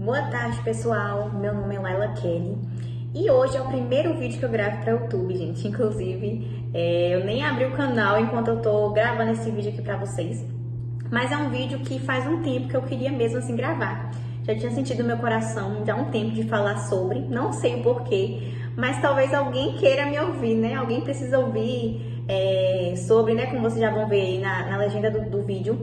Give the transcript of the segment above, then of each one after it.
Boa tarde, pessoal. Meu nome é Laila Kelly e hoje é o primeiro vídeo que eu gravo para o YouTube, gente. Inclusive, eu nem abri o canal enquanto eu tô gravando esse vídeo aqui para vocês, mas é um vídeo que faz um tempo que eu queria mesmo assim gravar. Já tinha sentido no meu coração já há um tempo de falar sobre, não sei o porquê, mas talvez alguém queira me ouvir, né? Alguém precisa ouvir sobre, né? Como vocês já vão ver aí na legenda do vídeo,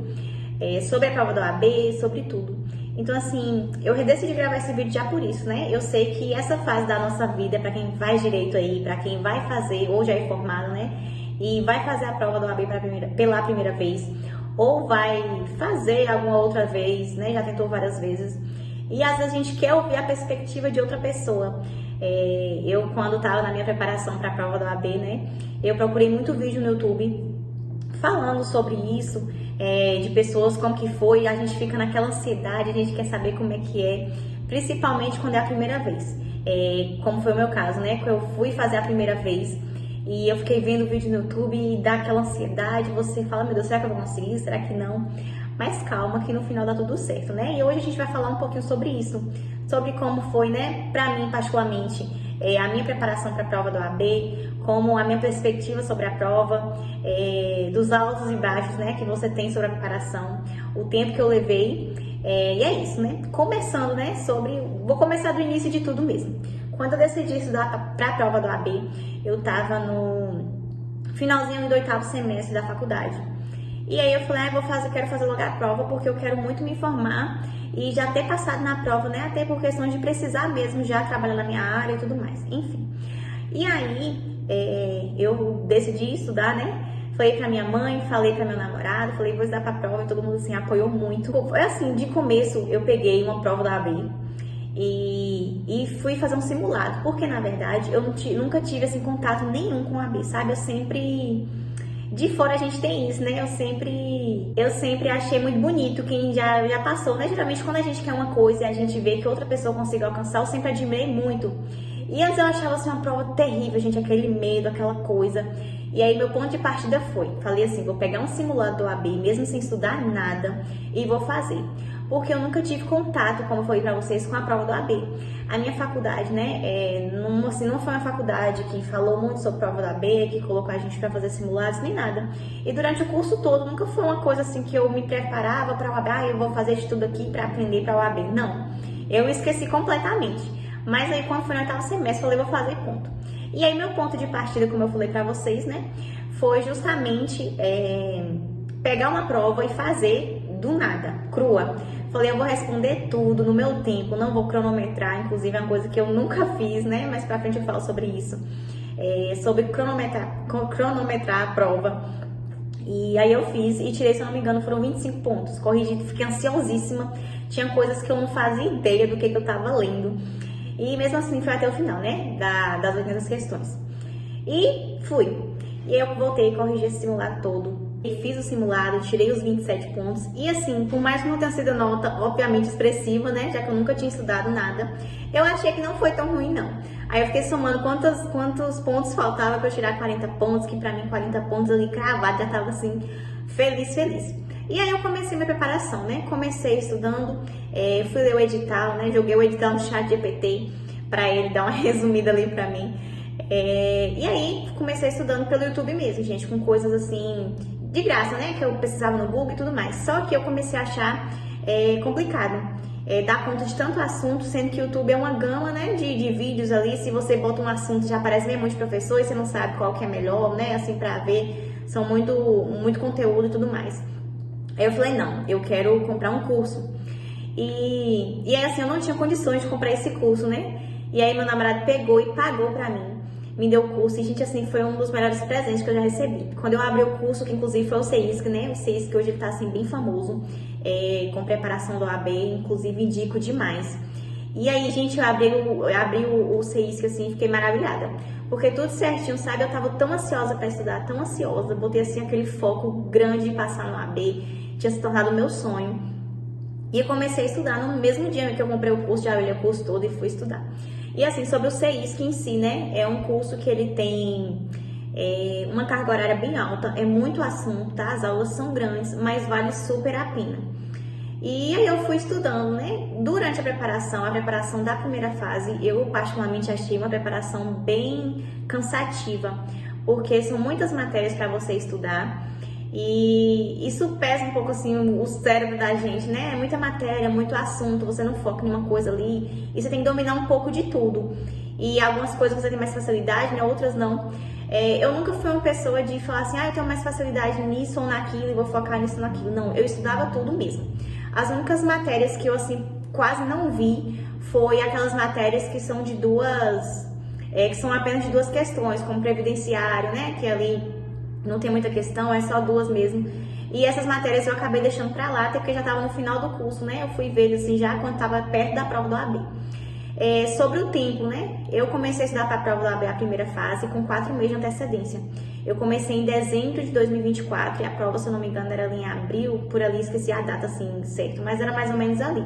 sobre a prova da OAB, sobre tudo. Então, assim, eu decidi gravar esse vídeo já por isso, né? Eu sei que essa fase da nossa vida, para quem faz direito aí, para quem vai fazer, ou já é formado, né? E vai fazer a prova da OAB pela primeira vez, ou vai fazer alguma outra vez, né? Já tentou várias vezes. E às vezes a gente quer ouvir a perspectiva de outra pessoa. Eu, quando estava na minha preparação para a prova da OAB, né? Eu procurei muito vídeo no YouTube falando sobre isso, de pessoas, como que foi, a gente fica naquela ansiedade, a gente quer saber como é que é, principalmente quando é a primeira vez, como foi o meu caso, né, que eu fui fazer a primeira vez e eu fiquei vendo o vídeo no YouTube e dá aquela ansiedade, você fala, meu Deus, será que eu vou conseguir, será que não? Mas calma que no final dá tudo certo, né, e hoje a gente vai falar um pouquinho sobre isso, sobre como foi, né, pra mim particularmente, a minha preparação para a prova do OAB, como a minha perspectiva sobre a prova, dos altos e baixos, né, que você tem sobre a preparação, o tempo que eu levei, e é isso, né, começando, né, vou começar do início de tudo mesmo. Quando eu decidi estudar para a prova do OAB, eu tava no finalzinho do 8º semestre da faculdade, e aí eu falei, quero fazer logo a prova, porque eu quero muito me informar e já ter passado na prova, né, até por questão de precisar mesmo já trabalhar na minha área e tudo mais, enfim. E aí, eu decidi estudar, né? Falei pra minha mãe, falei pra meu namorado, falei, vou estudar pra prova, e todo mundo, assim, apoiou muito. Foi assim, de começo, eu peguei uma prova da OAB e fui fazer um simulado, porque, na verdade, eu nunca tive, assim, contato nenhum com a OAB, sabe? Eu sempre... De fora a gente tem isso, né? Eu sempre achei muito bonito quem já passou, né? Geralmente, quando a gente quer uma coisa e a gente vê que outra pessoa consiga alcançar, eu sempre admirei muito. E antes eu achava assim uma prova terrível, gente, aquele medo, aquela coisa. E aí meu ponto de partida falei assim, vou pegar um simulado do OAB, mesmo sem estudar nada, e vou fazer. Porque eu nunca tive contato, como eu falei pra vocês, com a prova do OAB. A minha faculdade, né, não foi uma faculdade que falou muito sobre a prova do OAB, que colocou a gente pra fazer simulados, nem nada. E durante o curso todo, nunca foi uma coisa assim que eu me preparava pra OAB, eu vou fazer estudo aqui pra aprender pra OAB. Não, eu esqueci completamente. Mas aí quando foi no 8º semestre, eu falei, vou fazer ponto. E aí meu ponto de partida, como eu falei pra vocês, né, foi justamente pegar uma prova e fazer do nada, crua. Falei, eu vou responder tudo no meu tempo, não vou cronometrar, inclusive é uma coisa que eu nunca fiz, né, mais pra frente eu falo sobre isso. Sobre cronometrar a prova. E aí eu fiz e tirei, se eu não me engano, foram 25 pontos. Corrigi, fiquei ansiosíssima, tinha coisas que eu não fazia ideia do que eu tava lendo. E mesmo assim foi até o final, né, das 800 questões. E fui. E aí eu voltei, corrigi esse simulado todo. E fiz o simulado, tirei os 27 pontos. E assim, por mais que não tenha sido nota, obviamente, expressiva, né, já que eu nunca tinha estudado nada, eu achei que não foi tão ruim, não. Aí eu fiquei somando quantos pontos faltava pra eu tirar 40 pontos, que pra mim 40 pontos ali cravado, já tava assim, feliz. E aí eu comecei minha preparação, né? Comecei estudando, fui ler o edital, né? Joguei o edital no ChatGPT para ele dar uma resumida ali pra mim. E aí comecei estudando pelo YouTube mesmo, gente, com coisas assim, de graça, né? Que eu precisava no Google e tudo mais. Só que eu comecei a achar complicado dar conta de tanto assunto, sendo que o YouTube é uma gama, né, de vídeos ali. Se você bota um assunto, já aparece meio monte de professor e você não sabe qual que é melhor, né? Assim, pra ver, são muito conteúdo e tudo mais. Aí eu falei, não, eu quero comprar um curso. E aí assim, eu não tinha condições de comprar esse curso, né? E aí meu namorado pegou e pagou pra mim. Me deu o curso e, gente, assim, foi um dos melhores presentes que eu já recebi. Quando eu abri o curso, que inclusive foi o CEISC, né? O CEISC hoje ele tá, assim, bem famoso, com preparação do OAB, inclusive indico demais. E aí, gente, eu abri o CEISC, assim, fiquei maravilhada. Porque tudo certinho, sabe? Eu tava tão ansiosa pra estudar, tão ansiosa. Botei, assim, aquele foco grande de passar no OAB. Tinha se tornado o meu sonho. E eu comecei a estudar no mesmo dia que eu comprei o curso, já olhei o curso todo e fui estudar. E assim, sobre o CEISC em si, né? É um curso que ele tem uma carga horária bem alta, é muito assunto, tá? As aulas são grandes, mas vale super a pena. E aí eu fui estudando, né? Durante a preparação da primeira fase, eu particularmente achei uma preparação bem cansativa, porque são muitas matérias para você estudar e isso pesa um pouco assim o cérebro da gente, né? É muita matéria, muito assunto, você não foca em uma coisa ali e você tem que dominar um pouco de tudo. E algumas coisas você tem mais facilidade, né? Outras não. Eu nunca fui uma pessoa de falar assim, eu tenho mais facilidade nisso ou naquilo e vou focar nisso ou naquilo. Não, eu estudava tudo mesmo. As únicas matérias que eu, assim, quase não vi foi aquelas matérias que são de que são apenas de duas questões, como previdenciário, né? Que ali não tem muita questão, é só duas mesmo. E essas matérias eu acabei deixando pra lá, até porque já estava no final do curso, né? Eu fui ver, assim, já quando estava perto da prova do AB. Sobre o tempo, né? Eu comecei a estudar para a prova do AB, a primeira fase, com 4 meses de antecedência. Eu comecei em dezembro de 2024 e a prova, se eu não me engano, era ali em abril, por ali, esqueci a data assim, certo, mas era mais ou menos ali.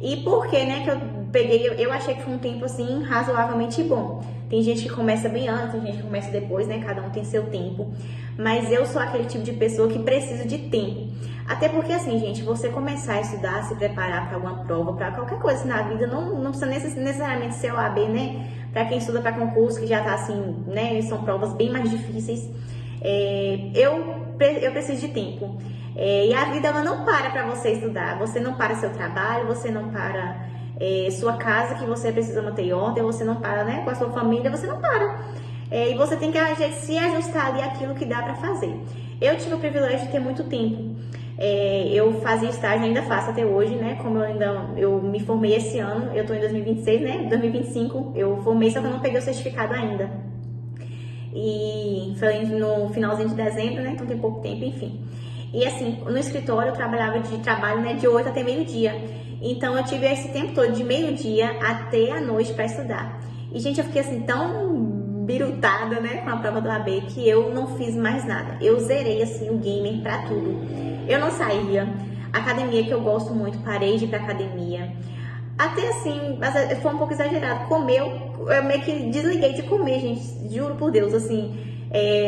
E por que, né, que eu peguei, eu achei que foi um tempo assim, razoavelmente bom. Tem gente que começa bem antes, tem gente que começa depois, né, cada um tem seu tempo. Mas eu sou aquele tipo de pessoa que precisa de tempo. Até porque, assim, gente, você começar a estudar, se preparar para alguma prova, para qualquer coisa na vida, não precisa necessariamente ser o AB, né? Para quem estuda para concurso, que já tá assim, né? São provas bem mais difíceis. Eu preciso de tempo. E a vida, ela não para você estudar. Você não para seu trabalho, você não para sua casa, que você precisa manter em ordem, você não para, né? Com a sua família, você não para. E você tem que se ajustar ali àquilo que dá para fazer. Eu tive o privilégio de ter muito tempo. Eu fazia estágio, ainda faço até hoje, né? Como eu me formei esse ano, eu tô em 2026, né? 2025 eu formei, só que eu não peguei o certificado ainda. E foi no finalzinho de dezembro, né? Então tem pouco tempo, enfim. E assim, no escritório eu trabalhava né, de 8 até meio-dia. Então eu tive esse tempo todo, de meio-dia até a noite para estudar. E, gente, eu fiquei assim tão birutada, né, com a prova do AB, que eu não fiz mais nada. Eu zerei, assim, o gamer pra tudo. Eu não saía. Academia, que eu gosto muito, parei de ir pra academia. Até assim, foi um pouco exagerado. Eu meio que desliguei de comer, gente. Juro por Deus, assim.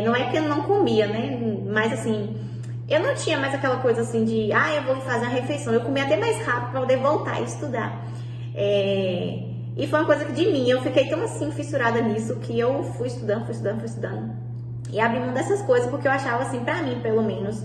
Não é que eu não comia, né, mas assim, eu não tinha mais aquela coisa assim de, eu vou fazer uma refeição. Eu comia até mais rápido pra poder voltar e estudar. E foi uma coisa que de mim, eu fiquei tão assim fissurada nisso que eu fui estudando. E abri mão dessas coisas porque eu achava assim, pra mim pelo menos,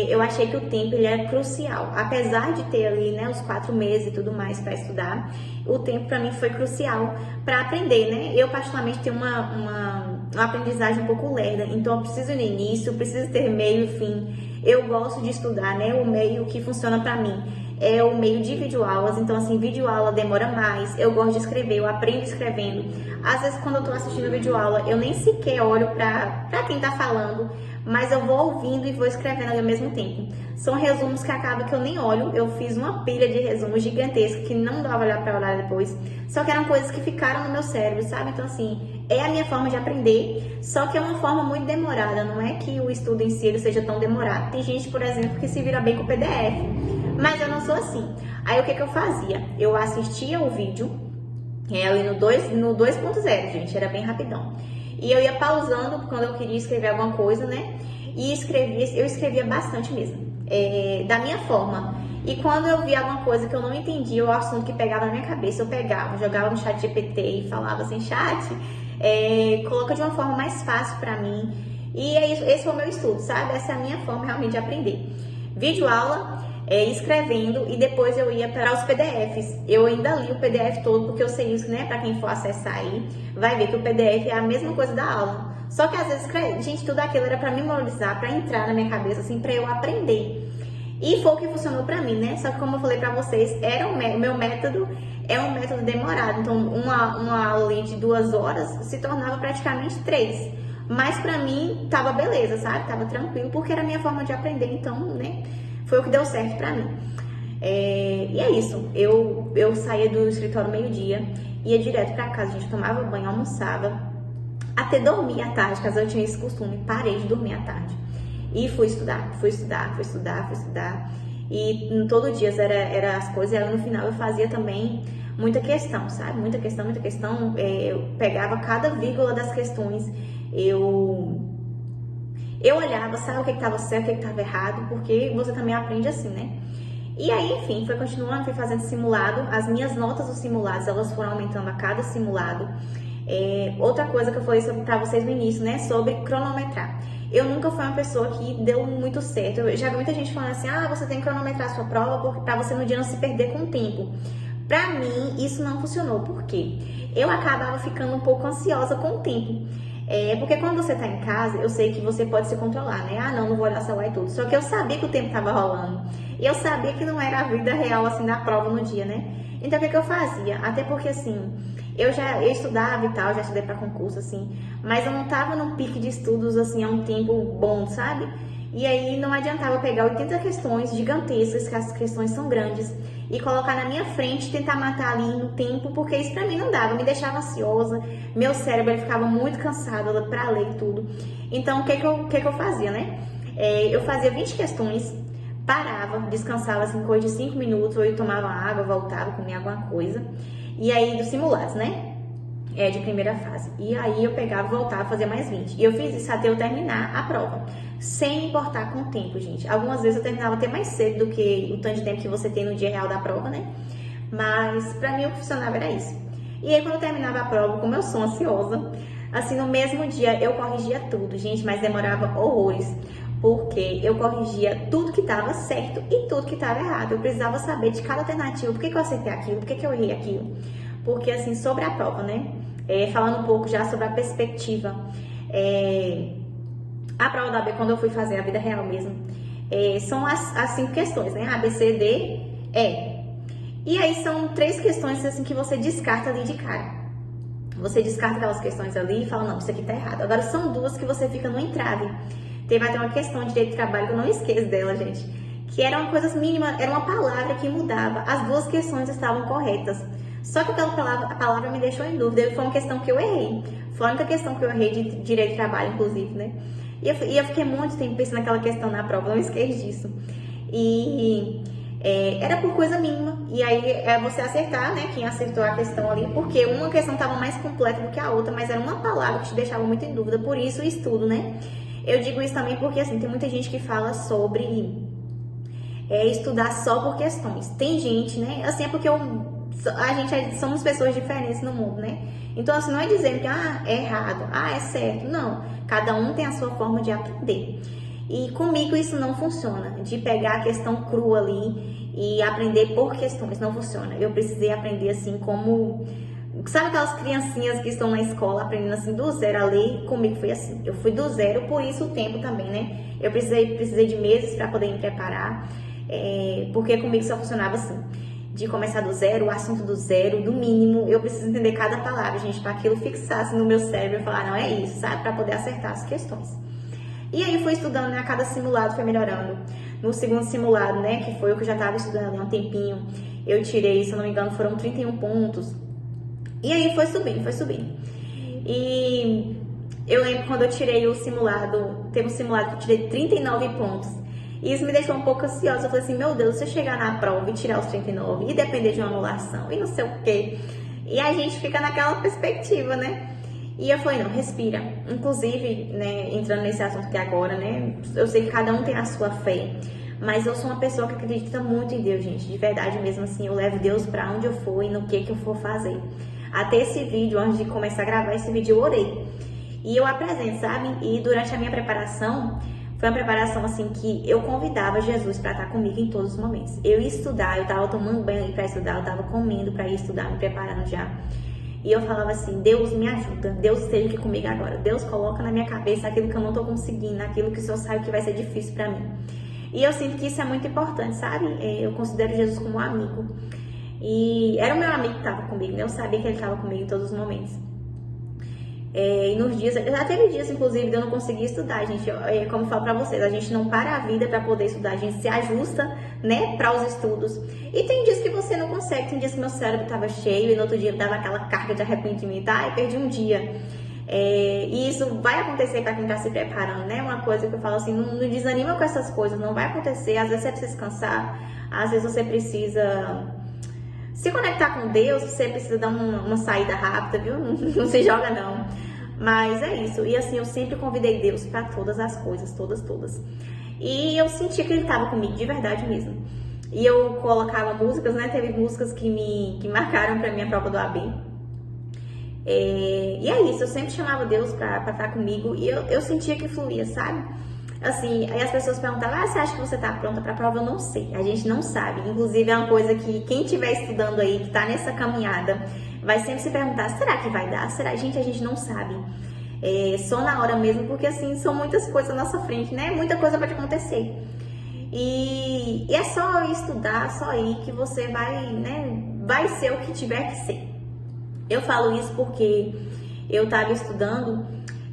eu achei que o tempo ele era crucial. Apesar de ter ali, né, os 4 meses e tudo mais pra estudar, o tempo pra mim foi crucial pra aprender, né? Eu particularmente tenho uma aprendizagem um pouco lerda, então eu preciso no início, preciso ter meio e fim. Eu gosto de estudar, né, o meio que funciona pra mim é o meio de videoaulas, então assim, videoaula demora mais, eu gosto de escrever, eu aprendo escrevendo. Às vezes quando eu tô assistindo videoaula, eu nem sequer olho pra quem tá falando, mas eu vou ouvindo e vou escrevendo ali ao mesmo tempo. São resumos que acaba que eu nem olho, eu fiz uma pilha de resumos gigantesca que não dava pra olhar depois, só que eram coisas que ficaram no meu cérebro, sabe? Então assim, é a minha forma de aprender, só que é uma forma muito demorada, não é que o estudo em si ele seja tão demorado. Tem gente, por exemplo, que se vira bem com o PDF, mas eu não sou assim. Aí o que eu fazia? Eu assistia o vídeo, ali no 2.0, gente, era bem rapidão. E eu ia pausando quando eu queria escrever alguma coisa, né? E eu escrevia bastante mesmo, da minha forma. E quando eu via alguma coisa que eu não entendia, o assunto que pegava na minha cabeça, eu pegava, jogava no chat GPT e falava assim, chat, coloca de uma forma mais fácil pra mim. E é isso, esse foi o meu estudo, sabe? Essa é a minha forma realmente de aprender. Videoaula, escrevendo, e depois eu ia para os PDFs. Eu ainda li o PDF todo, porque eu sei isso, né? Para quem for acessar aí, vai ver que o PDF é a mesma coisa da aula. Só que às vezes, gente, tudo aquilo era para memorizar, para entrar na minha cabeça, assim, para eu aprender. E foi o que funcionou para mim, né? Só que como eu falei para vocês, o meu método é um método demorado. Então, uma aula de 2 horas se tornava praticamente 3. Mas para mim, tava beleza, sabe? Tava tranquilo, porque era a minha forma de aprender, então, né? Foi o que deu certo pra mim. E é isso. Eu saía do escritório meio-dia, ia direto pra casa, a gente tomava banho, almoçava, até dormir à tarde, caso eu tinha esse costume, parei de dormir à tarde. E fui estudar. E todo dia era as coisas, e aí no final eu fazia também muita questão, sabe? Muita questão. Eu pegava cada vírgula das questões, eu olhava, sabe o que estava certo, o que estava errado, porque você também aprende assim, né? E aí, enfim, foi continuando, fui fazendo simulado. As minhas notas dos simulados, elas foram aumentando a cada simulado. Outra coisa que eu falei pra vocês no início, né, sobre cronometrar. Eu nunca fui uma pessoa que deu muito certo. Eu já vi muita gente falando assim, você tem que cronometrar a sua prova pra você no dia não se perder com o tempo. Pra mim, isso não funcionou. Por quê? Eu acabava ficando um pouco ansiosa com o tempo. Porque quando você tá em casa, eu sei que você pode se controlar, né? Não vou olhar o celular e tudo. Só que eu sabia que o tempo tava rolando. E eu sabia que não era a vida real, assim, na prova no dia, né? Então, o que eu fazia? Até porque, assim, eu estudava e tal, já estudei pra concurso, assim. Mas eu não tava num pique de estudos, assim, há um tempo bom, sabe? E aí, não adiantava pegar 80 questões gigantescas, que as questões são grandes, e colocar na minha frente e tentar matar ali no tempo, porque isso pra mim não dava, me deixava ansiosa, meu cérebro ele ficava muito cansado pra ler e tudo. Então, o que eu fazia, né? Eu fazia 20 questões, parava, descansava assim, coisa de 5 minutos, ou eu tomava água, voltava, comia alguma coisa. E aí, dos simulados, né? De primeira fase. E aí eu pegava e voltava a fazer mais 20. E eu fiz isso até eu terminar a prova. Sem importar com o tempo, gente. Algumas vezes eu terminava até mais cedo do que o tanto de tempo que você tem no dia real da prova, né? Mas pra mim o que funcionava era isso. E aí quando eu terminava a prova, como eu sou ansiosa, assim, no mesmo dia eu corrigia tudo, gente, mas demorava horrores. Porque eu corrigia tudo que estava certo e tudo que estava errado. Eu precisava saber de cada alternativa, por que eu acertei aquilo, por que eu errei aquilo. Porque, assim, sobre a prova, né? Falando um pouco já sobre a perspectiva. A prova da AB, quando eu fui fazer a vida real mesmo, são as 5 questões, né? A, B, C, D, E. E aí são 3 questões, assim, que você descarta ali de cara. Você descarta aquelas questões ali e fala, não, isso aqui tá errado. Agora são 2 que você fica no entrave. Teve até uma questão de direito de trabalho, que eu não esqueço dela, gente. Que eram coisas mínimas, era uma palavra que mudava. As 2 questões estavam corretas. Só que a palavra me deixou em dúvida. Foi uma questão que eu errei. Foi a única questão que eu errei de direito de trabalho, inclusive, né? E eu fiquei muito tempo pensando naquela questão na prova, não esqueço disso. E era por coisa mínima. E aí é você acertar, né? Quem acertou a questão ali. Porque uma questão estava mais completa do que a outra, mas era uma palavra que te deixava muito em dúvida. Por isso o estudo, né? Eu digo isso também porque, assim, tem muita gente que fala sobre estudar só por questões. Tem gente, né? Assim, é porque a gente somos pessoas diferentes no mundo, né? Então, assim, não é dizendo que é errado, é certo. Não, cada um tem a sua forma de aprender. E comigo isso não funciona, de pegar a questão crua ali e aprender por questões, não funciona. Eu precisei aprender assim como... Sabe aquelas criancinhas que estão na escola aprendendo assim do zero a ler? Comigo foi assim, eu fui do zero, por isso o tempo também, né? Eu precisei de meses para poder me preparar, porque comigo só funcionava assim. De começar do zero, o assunto do zero, do mínimo, eu preciso entender cada palavra, gente, para aquilo fixasse no meu cérebro e falar, não, é isso, sabe? Para poder acertar as questões. E aí fui estudando, né? A cada simulado foi melhorando. No segundo simulado, né, que foi o que eu já estava estudando há um tempinho, eu tirei, se eu não me engano, foram 31 pontos. E aí foi subindo. E eu lembro quando eu tirei o simulado, teve um simulado que eu tirei 39 pontos. E isso me deixou um pouco ansiosa. Eu falei assim, meu Deus, se eu chegar na prova e tirar os 39 e depender de uma anulação e não sei o quê. E a gente fica naquela perspectiva, né? E eu falei, não, respira. Inclusive, né, entrando nesse assunto aqui agora, né? Eu sei que cada um tem a sua fé. Mas eu sou uma pessoa que acredita muito em Deus, gente. De verdade mesmo, assim, eu levo Deus pra onde eu for e no que eu for fazer. Até esse vídeo, antes de começar a gravar esse vídeo, eu orei. E eu apresento, sabe? E durante a minha preparação... Foi uma preparação, assim, que eu convidava Jesus para estar comigo em todos os momentos. Eu ia estudar, eu tava tomando banho para estudar, eu tava comendo para ir estudar, me preparando já. E eu falava assim, Deus me ajuda, Deus esteja aqui comigo agora. Deus coloca na minha cabeça aquilo que eu não tô conseguindo, aquilo que o Senhor sabe que vai ser difícil para mim. E eu sinto que isso é muito importante, sabe? Eu considero Jesus como um amigo. E era o meu amigo que tava comigo, né? Eu sabia que ele tava comigo em todos os momentos. E nos dias, já teve dias inclusive de eu não conseguir estudar, gente. Como eu falo pra vocês, a gente não para a vida pra poder estudar, a gente se ajusta, né, para os estudos. E tem dias que você não consegue, tem dias que meu cérebro tava cheio e no outro dia dava aquela carga de arrependimento, perdi um dia. E isso vai acontecer pra quem tá se preparando, né? Uma coisa que eu falo assim, não desanima com essas coisas, não vai acontecer. Às vezes você precisa descansar, às vezes você precisa se conectar com Deus, você precisa dar uma saída rápida, viu? Não se joga, não. Mas é isso. E assim, eu sempre convidei Deus para todas as coisas, todas. E eu senti que Ele estava comigo, de verdade mesmo. E eu colocava músicas, né? Teve músicas que marcaram pra mim a prova do AB. E é isso, eu sempre chamava Deus pra estar comigo e eu sentia que fluía, sabe? Assim, aí as pessoas perguntavam, você acha que você tá pronta pra prova? Eu não sei, a gente não sabe. Inclusive é uma coisa que quem estiver estudando aí, que tá nessa caminhada, vai sempre se perguntar, será que vai dar? Será? Gente, a gente não sabe. Só na hora mesmo, porque assim, são muitas coisas na nossa frente, né? Muita coisa pode acontecer. E é só estudar, só ir que você vai, né? Vai ser o que tiver que ser. Eu falo isso porque eu tava estudando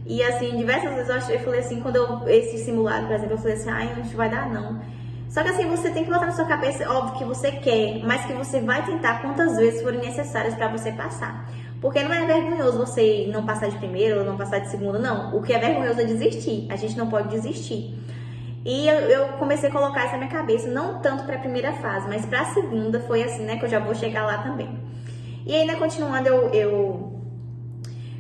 e assim, diversas vezes eu falei assim, esse simulado, por exemplo, eu falei assim, ai, não vai dar não. Só que assim, você tem que botar na sua cabeça, óbvio que você quer, mas que você vai tentar quantas vezes forem necessárias para você passar. Porque não é vergonhoso você não passar de primeira ou não passar de segunda, não. O que é vergonhoso é desistir, a gente não pode desistir. E eu comecei a colocar isso na minha cabeça, não tanto para a primeira fase, mas para a segunda foi assim, né, que eu já vou chegar lá também. E aí, né, continuando, eu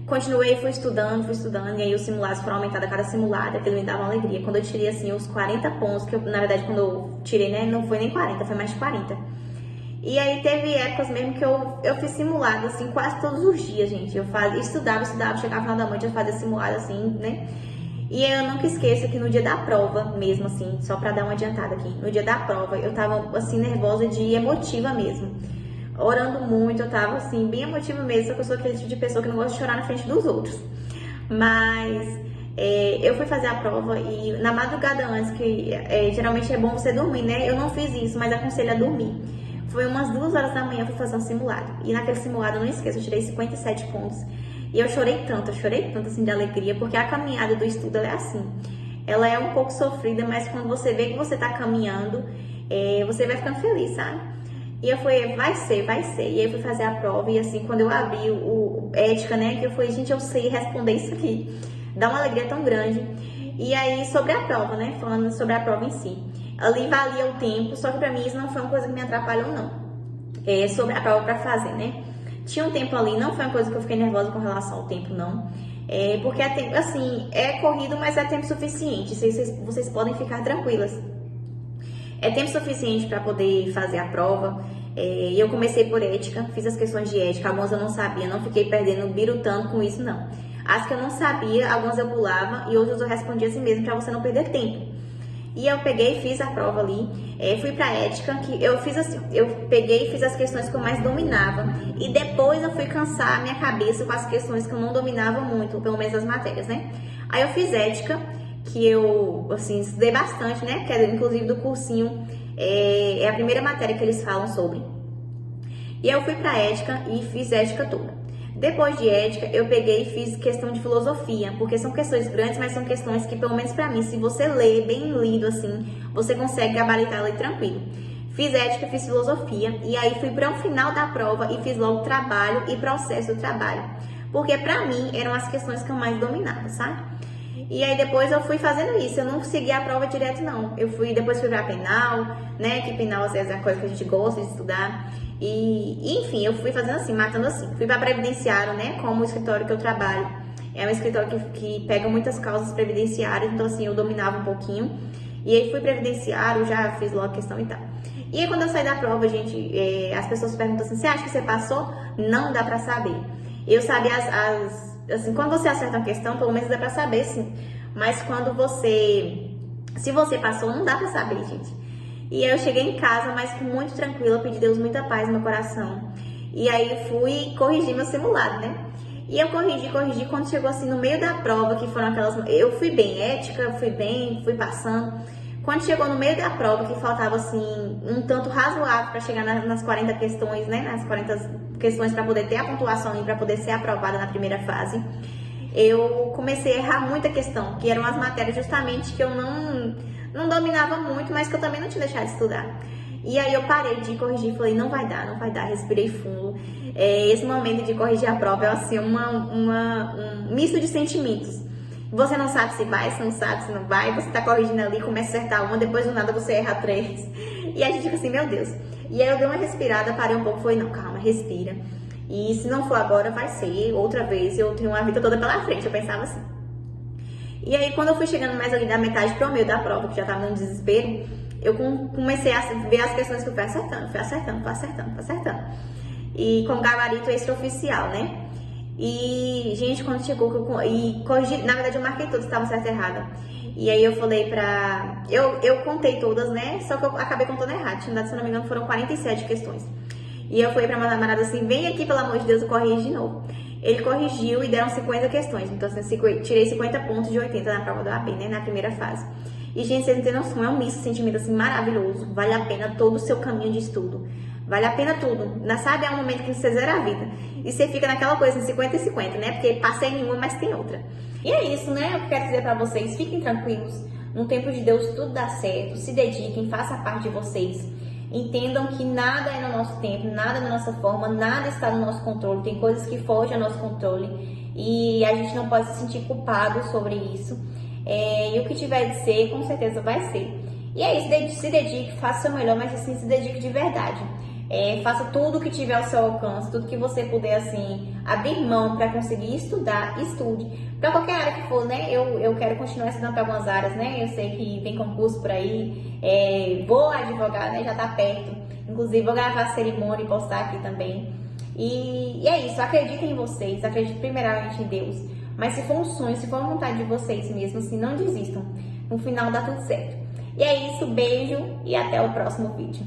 continuei, fui estudando, e aí os simulados foram aumentados a cada simulado, aquilo me dava uma alegria. Quando eu tirei, assim, os 40 pontos, que eu, na verdade, quando eu tirei, né, não foi nem 40, foi mais de 40. E aí teve épocas mesmo que eu fiz simulado, assim, quase todos os dias, gente. Eu estudava, chegava no final da noite, eu fazia simulado, assim, né. E eu nunca esqueço que no dia da prova, mesmo assim, só pra dar uma adiantada aqui, no dia da prova, eu tava, assim, nervosa e emotiva mesmo. Orando muito, eu tava assim, bem emotiva mesmo, só que eu sou aquele tipo de pessoa que não gosta de chorar na frente dos outros. Mas eu fui fazer a prova e na madrugada antes, que geralmente é bom você dormir, né? Eu não fiz isso, mas aconselho a dormir. Foi umas 2 horas da manhã, eu fui fazer um simulado. E naquele simulado, eu não esqueço, eu tirei 57 pontos. E eu chorei tanto assim de alegria, porque a caminhada do estudo, ela é assim. Ela é um pouco sofrida, mas quando você vê que você tá caminhando, você vai ficando feliz, sabe? E eu falei, vai ser. E aí eu fui fazer a prova e assim, quando eu abri o ética, né, que eu falei, gente, eu sei responder isso aqui. Dá uma alegria tão grande. E aí, sobre a prova, né, falando sobre a prova em si. Ali valia o tempo, só que pra mim isso não foi uma coisa que me atrapalhou, não. Sobre a prova pra fazer, né. Tinha um tempo ali, não foi uma coisa que eu fiquei nervosa com relação ao tempo, não. Porque é tempo, assim, é corrido, mas é tempo suficiente. Vocês podem ficar tranquilas. É tempo suficiente para poder fazer a prova. Eu comecei por ética, fiz as questões de ética, algumas eu não sabia, não fiquei birutando com isso, não. As que eu não sabia, algumas eu pulava e outras eu respondia assim mesmo, para você não perder tempo. E eu peguei e fiz a prova ali, fui pra ética, que eu fiz assim, eu peguei e fiz as questões que eu mais dominava. E depois eu fui cansar a minha cabeça com as questões que eu não dominava muito, pelo menos as matérias, né? Aí eu fiz ética, que eu, assim, estudei bastante, né? Que é inclusive do cursinho, é a primeira matéria que eles falam sobre. E aí eu fui pra ética e fiz ética toda. Depois de ética, eu peguei e fiz questão de filosofia, porque são questões grandes, mas são questões que, pelo menos pra mim, se você ler bem lido, assim, você consegue gabaritar ela tranquilo. Fiz ética, fiz filosofia, e aí fui para o final da prova e fiz logo trabalho e processo do trabalho. Porque pra mim, eram as questões que eu mais dominava, sabe? E aí depois eu fui fazendo isso, eu não segui a prova direto, não. Depois fui pra penal, né, que penal às vezes é a coisa que a gente gosta de estudar. E enfim, eu fui fazendo assim, matando assim. Fui pra previdenciário, né, como o escritório que eu trabalho. É um escritório que pega muitas causas previdenciárias, então assim, eu dominava um pouquinho. E aí fui previdenciário, já fiz logo a questão e tal. E aí quando eu saí da prova, gente, as pessoas perguntam assim, você acha que você passou? Não dá pra saber. Eu sabia assim, quando você acerta uma questão, pelo menos dá pra saber, sim. Mas se você passou, não dá pra saber, gente. E aí eu cheguei em casa, mas muito tranquila, pedi a Deus muita paz no meu coração. E aí fui corrigir meu simulado, né? E eu corrigi, quando chegou assim no meio da prova, que foram aquelas... Eu fui bem, ética, fui passando. Quando chegou no meio da prova, que faltava assim, um tanto razoável para chegar nas 40 questões, né? Nas 40 questões para poder ter a pontuação e para poder ser aprovada na primeira fase, eu comecei a errar muita questão, que eram as matérias justamente que eu não dominava muito, mas que eu também não tinha deixado de estudar. E aí eu parei de corrigir, falei, não vai dar, respirei fundo. Esse momento de corrigir a prova é assim, um misto de sentimentos. Você não sabe se vai, você não sabe se não vai, você tá corrigindo ali, começa a acertar uma, depois do nada você erra 3. E a gente fica assim, meu Deus. E aí eu dei uma respirada, parei um pouco, falei, não, calma, respira. E se não for agora, vai ser outra vez, eu tenho uma vida toda pela frente, eu pensava assim. E aí quando eu fui chegando mais ali da metade pro meio da prova, que já tava no desespero, eu comecei a ver as questões que eu fui acertando. E com gabarito extraoficial, né? E, gente, quando chegou, e corrigi, na verdade eu marquei todas que estavam certa e errada. E aí eu falei pra... Eu contei todas, né? Só que eu acabei contando errado. Se não me engano, foram 47 questões. E eu falei pra meu namorado assim, vem aqui, pelo amor de Deus, eu corrigi de novo. Ele corrigiu e deram 50 questões. Então, assim, tirei 50 pontos de 80 na prova do AB, né? Na primeira fase. E, gente, vocês não têm noção, é um misto de sentimento, assim, maravilhoso. Vale a pena todo o seu caminho de estudo. Vale a pena tudo. Sabe, é um momento que você zera a vida. E você fica naquela coisa, 50 e 50, né? Porque passei em uma, mas tem outra. E é isso, né? Eu quero dizer pra vocês, fiquem tranquilos. No tempo de Deus tudo dá certo. Se dediquem, faça a parte de vocês. Entendam que nada é no nosso tempo, nada é na nossa forma, nada está no nosso controle. Tem coisas que fogem ao nosso controle. E a gente não pode se sentir culpado sobre isso. E o que tiver de ser, com certeza vai ser. E é isso, se dedique, faça o seu melhor, mas assim, se dedique de verdade. Faça tudo o que tiver ao seu alcance, tudo que você puder, assim, abrir mão para conseguir estudar, estude. Para qualquer área que for, né? Eu quero continuar estudando para algumas áreas, né? Eu sei que tem concurso por aí, vou advogar, né? Já tá perto. Inclusive, vou gravar a cerimônia e postar aqui também. E é isso, acreditem em vocês, acreditem primeiramente em Deus. Mas se for um sonho, se for uma vontade de vocês mesmo, assim, não desistam. No final dá tudo certo. E é isso, beijo e até o próximo vídeo.